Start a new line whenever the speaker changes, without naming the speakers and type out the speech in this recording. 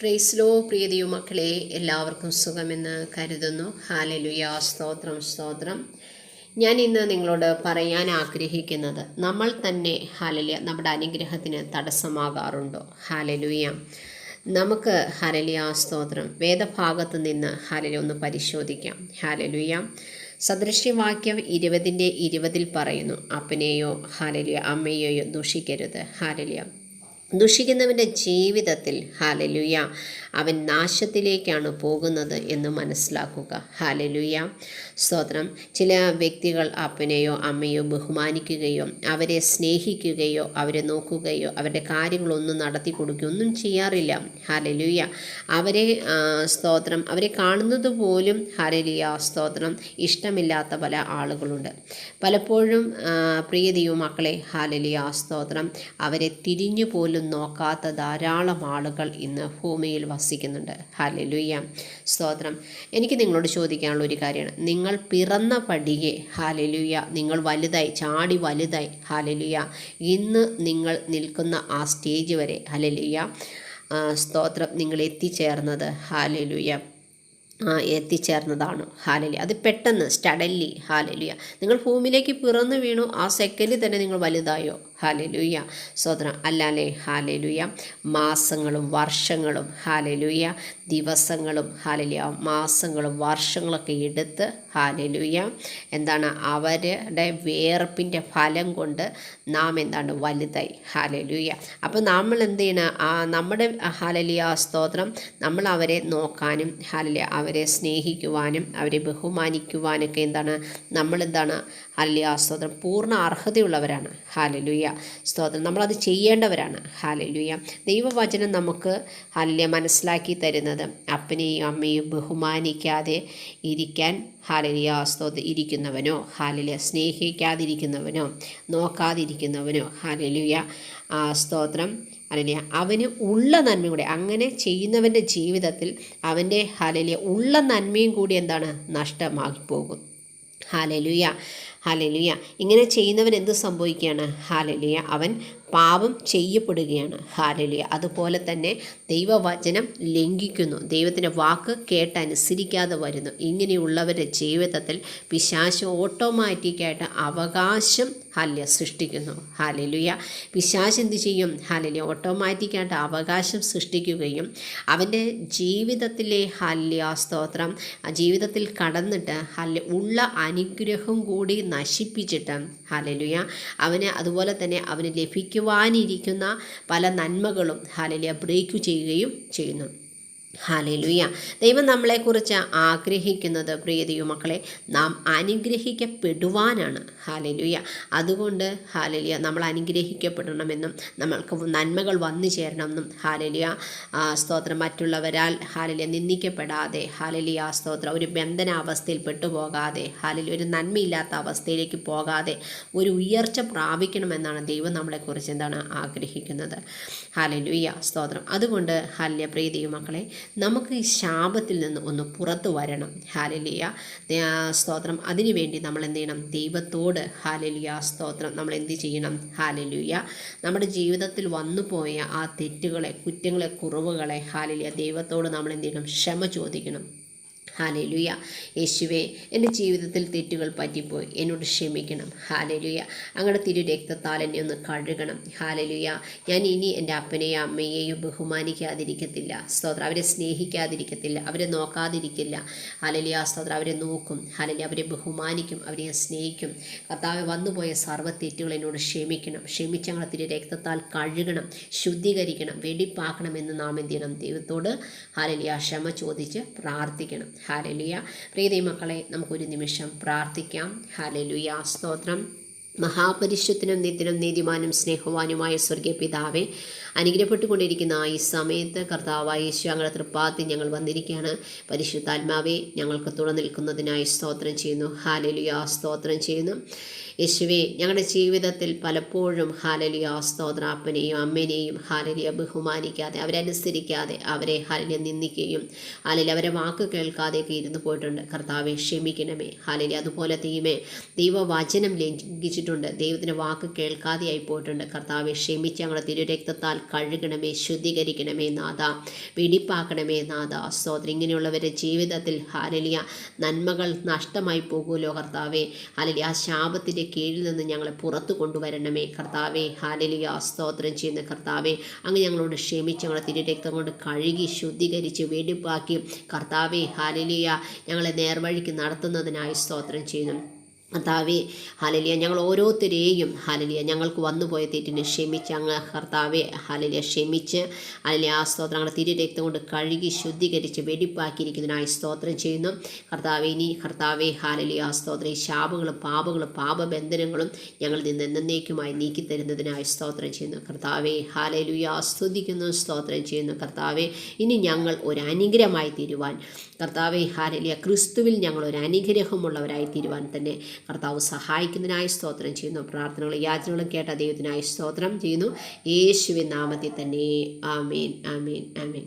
പ്രൈസ്ലോ പ്രിയ ദൈവമക്കളെ, എല്ലാവർക്കും സുഖമെന്ന് കരുതുന്നു. ഹാലലുയ, സ്തോത്രം സ്തോത്രം. ഞാൻ ഇന്ന് നിങ്ങളോട് പറയാൻ ആഗ്രഹിക്കുന്നത്, നമ്മൾ തന്നെ ഹാലലുയ നമ്മുടെ അനുഗ്രഹത്തിന് തടസ്സമാകാറുണ്ടോ? ഹാലലുയ, നമുക്ക് ഹാലലുയ സ്തോത്രം വേദഭാഗത്ത് നിന്ന് ഹാലലുയ ഒന്ന് പരിശോധിക്കാം. ഹാലലുയ, സദൃശ്യവാക്യം 20:20 പറയുന്നു, അപ്പനെയോ ഹാലലുയ അമ്മയെയോ ദൂഷിക്കരുത്. ഹാലലുയ, ദുഷിക്കുന്നവൻ്റെ ജീവിതത്തിൽ ഹാലലുയ അവൻ നാശത്തിലേക്കാണ് പോകുന്നത് എന്ന് മനസ്സിലാക്കുക. ഹാലലുയ സ്തോത്രം. ചില വ്യക്തികൾ അപ്പനെയോ അമ്മയോ ബഹുമാനിക്കുകയോ അവരെ സ്നേഹിക്കുകയോ അവരെ നോക്കുകയോ അവരുടെ കാര്യങ്ങളൊന്നും നടത്തി കൊടുക്കുകയോ ഒന്നും ചെയ്യാറില്ല. ഹാലലുയ, അവരെ സ്തോത്രം അവരെ കാണുന്നത് പോലും ഹാലലുയ സ്തോത്രം ഇഷ്ടമില്ലാത്ത പല ആളുകളുണ്ട്. പലപ്പോഴും പ്രിയ ദൈവമക്കളെ, ഹാലലുയ സ്തോത്രം അവരെ തിരിഞ്ഞു പോലും നോക്കാത്ത ധാരാളം ആളുകൾ ഇന്ന് ഭൂമിയിൽ വസിക്കുന്നുണ്ട്. ഹല്ലേലൂയ സ്തോത്രം. എനിക്ക് നിങ്ങളോട് ചോദിക്കാനുള്ള ഒരു കാര്യമാണ്, നിങ്ങൾ പിറന്ന പടിയെ ഹാലലുയ നിങ്ങൾ വലുതായി ചാടി വലുതായി ഹാലലുയ ഇന്ന് നിങ്ങൾ നിൽക്കുന്ന ആ സ്റ്റേജ് വരെ ഹല്ലേലൂയ സ്തോത്രം നിങ്ങൾ എത്തിച്ചേർന്നത് ഹാലലുയ എത്തിച്ചേർന്നതാണ്. ഹാലലുയ, അത് പെട്ടെന്ന് സ്റ്റഡൻലി ഹാലലുയ നിങ്ങൾ ഭൂമിയിലേക്ക് പിറന്നു വീണു, ആ സെക്കൻഡിൽ തന്നെ നിങ്ങൾ വലുതായോ? ഹാലലുയ സ്തോത്രം. അല്ലാലേ ഹാലലുയ മാസങ്ങളും വർഷങ്ങളും ഹാലലുയ ദിവസങ്ങളും ഹാലലുയ മാസങ്ങളും വർഷങ്ങളൊക്കെ എടുത്ത് ഹാലലുയ എന്താണ് അവരുടെ വേർപ്പിൻ്റെ ഫലം കൊണ്ട് നാം എന്താണ് വലുതായി. ഹാലലുയ. അപ്പോൾ നമ്മൾ എന്ത് ചെയ്യണം? നമ്മുടെ ഹാലലുയ സ്തോത്രം നമ്മൾ അവരെ നോക്കാനും ഹാലലുയ അവരെ സ്നേഹിക്കുവാനും അവരെ ബഹുമാനിക്കുവാനൊക്കെ എന്താണ് നമ്മളെന്താണ് ഹാലലുയ സ്തോത്രം പൂർണ്ണ അർഹതയുള്ളവരാണ്. ഹാലലുയ സ്തോത്രം. നമ്മളത് ചെയ്യേണ്ടവരാണ്. ഹാലലുയ. ദൈവവചനം നമുക്ക് ഹാലലുയ മനസ്സിലാക്കി തരുന്നത്, അപ്പനെയും അമ്മയും ബഹുമാനിക്കാതെ ഇരിക്കാൻ ഹാലലുയ സ്തോത്രം ഇരിക്കുന്നവനോ ഹാലലുയ സ്നേഹിക്കാതിരിക്കുന്നവനോ നോക്കാതിരിക്കുന്നവനോ ഹാലലുയ സ്തോത്രം ഹാലലുയ അവന് ഉള്ള നന്മയും കൂടെ, അങ്ങനെ ചെയ്യുന്നവൻ്റെ ജീവിതത്തിൽ അവൻ്റെ ഹാലലുയ ഉള്ള നന്മയും കൂടി എന്താണ് നഷ്ടമാക്കി പോകും. ഹാലലുയ ഹാലലുയ. ഇങ്ങനെ ചെയ്യുന്നവൻ എന്ത് സംഭവിക്കുകയാണ്? ഹാലലുയ അവൻ പാപം ചെയ്യപ്പെടുകയാണ്. ഹാലലുയ. അതുപോലെ തന്നെ ദൈവവചനം ലംഘിക്കുന്നു, ദൈവത്തിൻ്റെ വാക്ക് കേട്ടനുസരിക്കാതെ വരുന്നു. ഇങ്ങനെയുള്ളവരുടെ ജീവിതത്തിൽ പിശാച് ഓട്ടോമാറ്റിക്കായിട്ട് അവകാശം സൃഷ്ടിക്കുന്നു. ഹാലലുയ. പിശാച് എന്ത് ചെയ്യും? ഹാലലുയ ഓട്ടോമാറ്റിക്കായിട്ട് അവകാശം സൃഷ്ടിക്കുകയും അവൻ്റെ ജീവിതത്തിലെ സ്തോത്രം ജീവിതത്തിൽ കടന്നിട്ട് ഉള്ള അനുഗ്രഹം കൂടി നശിപ്പിച്ചിട്ട് ഹാലലുയ അവന് അതുപോലെ തന്നെ അവന് ലഭിക്കുവാനിരിക്കുന്ന പല നന്മകളും ഹാലലുയ ബ്രേക്ക് ചെയ്യുകയും ചെയ്യുന്നു. ഹാലലുയ. ദൈവം നമ്മളെക്കുറിച്ച് ആഗ്രഹിക്കുന്നത് പ്രിയ ദൈവമക്കളെ നാം അനുഗ്രഹിക്കപ്പെടുവാനാണ്. ഹാലലുയ. അതുകൊണ്ട് ഹാലലുയ നമ്മൾ അനുഗ്രഹിക്കപ്പെടണമെന്നും നമ്മൾക്ക് നന്മകൾ വന്നു ചേരണമെന്നും ഹാലലുയ സ്തോത്രം മറ്റുള്ളവരാൽ ഹാലലുയ നിന്ദിക്കപ്പെടാതെ ഹാലലുയ സ്തോത്രം ഒരു ബന്ധനാവസ്ഥയിൽ പെട്ടുപോകാതെ ഹാലലുയ ഒരു നന്മയില്ലാത്ത അവസ്ഥയിലേക്ക് പോകാതെ ഒരു ഉയർച്ച പ്രാപിക്കണമെന്നാണ് ദൈവം നമ്മളെക്കുറിച്ച് എന്താണ് ആഗ്രഹിക്കുന്നത്. ഹാലലുയ സ്തോത്രം. അതുകൊണ്ട് ഹാലലുയ പ്രിയ ദൈവമക്കളെ നമുക്ക് ഈ ശാപത്തിൽ നിന്ന് ഒന്ന് പുറത്തു വരണം. ഹാലലുയ സ്തോത്രം. അതിനുവേണ്ടി നമ്മൾ എന്ത് ചെയ്യണം? ദൈവത്തോട് ഹാലലുയ സ്തോത്രം നമ്മൾ എന്ത് ചെയ്യണം? ഹാലലുയ നമ്മുടെ ജീവിതത്തിൽ വന്നുപോയ ആ തെറ്റുകളെ കുറ്റങ്ങളെ കുറവുകളെ ഹാലലുയ ദൈവത്തോട് നമ്മൾ എന്ത് ചെയ്യണം? ക്ഷമ ചോദിക്കണം. ഹാലലുയ. യേശുവേ, എൻ്റെ ജീവിതത്തിൽ തെറ്റുകൾ പറ്റിപ്പോയി, എന്നോട് ക്ഷമിക്കണം. ഹാലലുയ. അങ്ങയുടെ തിരു രക്തത്താൽ എന്നെ ഒന്ന് കഴുകണം. ഹാലലുയ. ഞാൻ ഇനി എൻ്റെ അപ്പനെയോ അമ്മയെയോ ബഹുമാനിക്കാതിരിക്കത്തില്ല സ്തോത്രം, അവരെ സ്നേഹിക്കാതിരിക്കത്തില്ല, അവരെ നോക്കാതിരിക്കില്ല. ഹാലലുയ സ്തോത്രം അവരെ നോക്കും. ഹാലലുയ അവരെ ബഹുമാനിക്കും, അവരെ സ്നേഹിക്കും. കർത്താവെ, വന്നുപോയ സർവ്വ തെറ്റുകൾ എന്നോട് ക്ഷമിക്കണം. ക്ഷമിച്ച് അങ്ങയുടെ തിരു രക്തത്താൽ കഴുകണം, ശുദ്ധീകരിക്കണം, വെടിപ്പാക്കണമെന്ന് നാം എന്ത് ചെയ്യണം? ദൈവത്തോട് ഹാലലുയ ക്ഷമ ചോദിച്ച് പ്രാർത്ഥിക്കണം. ഹാലലുയ. പ്രിയ ദൈവമക്കളെ, നമുക്കൊരു നിമിഷം പ്രാർത്ഥിക്കാം. ഹാലലുയ സ്തോത്രം. മഹാപരിശുദ്ധനും നിത്യനും നീതിമാനും സ്നേഹവാനുമായ സ്വർഗീയ പിതാവേ, അനുഗ്രഹപ്പെട്ടുകൊണ്ടിരിക്കുന്ന ഈ സമയത്ത് കർത്താവായ യേശു അങ്ങയുടെ തൃപ്പാദത്തിൽ ഞങ്ങൾ വന്നിരിക്കുകയാണ്. പരിശുദ്ധാത്മാവേ, ഞങ്ങൾക്ക് തുറന്നിൽക്കുന്നതിനായി സ്തോത്രം ചെയ്യുന്നു. ഹാലലുയ സ്തോത്രം ചെയ്യുന്നു. യേശുവേ, ഞങ്ങളുടെ ജീവിതത്തിൽ പലപ്പോഴും ഹാലലുയ സ്തോത്രം അപ്പനെയും അമ്മേനെയും ഹാലലുയ ബഹുമാനിക്കാതെ അവരനുസരിക്കാതെ അവരെ ഹാലലുയ നിന്ദിക്കുകയും ഹാലലുയ അവരെ വാക്ക് കേൾക്കാതെയൊക്കെ ഇരുന്ന് പോയിട്ടുണ്ട്. കർത്താവെ, ക്ഷമിക്കണമേ. ഹാലലുയ. അതുപോലെ ദൈവവചനം ലംഘിച്ചിട്ടുണ്ട്, ദൈവത്തിൻ്റെ വാക്ക് കേൾക്കാതെയായി പോയിട്ടുണ്ട്. കർത്താവെ, ക്ഷമിച്ച് ഞങ്ങളുടെ തിരുരക്തത്താൽ കഴുകണമേ, ശുദ്ധീകരിക്കണമേ നാഥ, വെടിപ്പാക്കണമേ നാഥ. സ്തോത്രം. ഇങ്ങനെയുള്ളവരുടെ ജീവിതത്തിൽ ഹാലലിയ നന്മകൾ നഷ്ടമായി പോകുമല്ലോ കർത്താവേ. ഹാലലിയ ആ ശാപത്തിൻ്റെ കീഴിൽ നിന്ന് ഞങ്ങളെ പുറത്തു കൊണ്ടുവരണമേ കർത്താവേ. ഹാലലിയ സ്തോത്രം ചെയ്യുന്ന കർത്താവേ, അങ്ങ് ഞങ്ങളോട് ക്ഷമിച്ച് ഞങ്ങളെ തിരുരക്തം കൊണ്ട് കഴുകി ശുദ്ധീകരിച്ച് വെടിപ്പാക്കി കർത്താവേ ഹാലലിയ ഞങ്ങളെ നേർവഴിക്ക് നടത്തുന്നതിനായി സ്തോത്രം ചെയ്യുന്നു കർത്താവേ. ഹാലലിയ ഞങ്ങൾ ഓരോരുത്തരെയും ഹാലലിയ ഞങ്ങൾക്ക് വന്നുപോയ തെറ്റിന് ക്ഷമിച്ച് അങ്ങ് കർത്താവേ ഹാലലിയ ക്ഷമിച്ച് ഹാലലിയ ആ സ്തോത്രം ഞങ്ങളുടെ തിരുരക്തം കൊണ്ട് കഴുകി ശുദ്ധീകരിച്ച് വെടിപ്പാക്കിയിരിക്കുന്നതിനായി സ്തോത്രം ചെയ്യുന്നു കർത്താവേ. ഇനി കർത്താവേ ഹാലലിയ ആ സ്തോത്രം ഈ ശാപങ്ങളും പാപങ്ങളും പാപബന്ധനങ്ങളും ഞങ്ങളിൽ നിന്ന് എന്നേക്കുമായി നീക്കി തരുന്നതിനായി സ്തോത്രം ചെയ്യുന്നു കർത്താവേ. ഹാലലിയ സ്തുതിക്കുന്നു, സ്തോത്രം ചെയ്യുന്നു കർത്താവേ. ഇനി ഞങ്ങൾ ഒരു അനുഗ്രഹമായി തീരുവാൻ കർത്താവേ ഹാലലിയ ക്രിസ്തുവിൽ ഞങ്ങൾ ഒരു അനുഗ്രഹമുള്ളവരായി തീരുവാൻ തന്നെ കർത്താവ് സഹായിക്കുന്നതിനായി സ്തോത്രം ചെയ്യുന്നു. പ്രാർത്ഥനകളും യാചനകളും കേട്ട ദൈവത്തിനായി സ്തോത്രം ചെയ്യുന്നു യേശുവിൻ നാമത്തിൽ തന്നെ. ആമേൻ, ആമേൻ, ആമേൻ.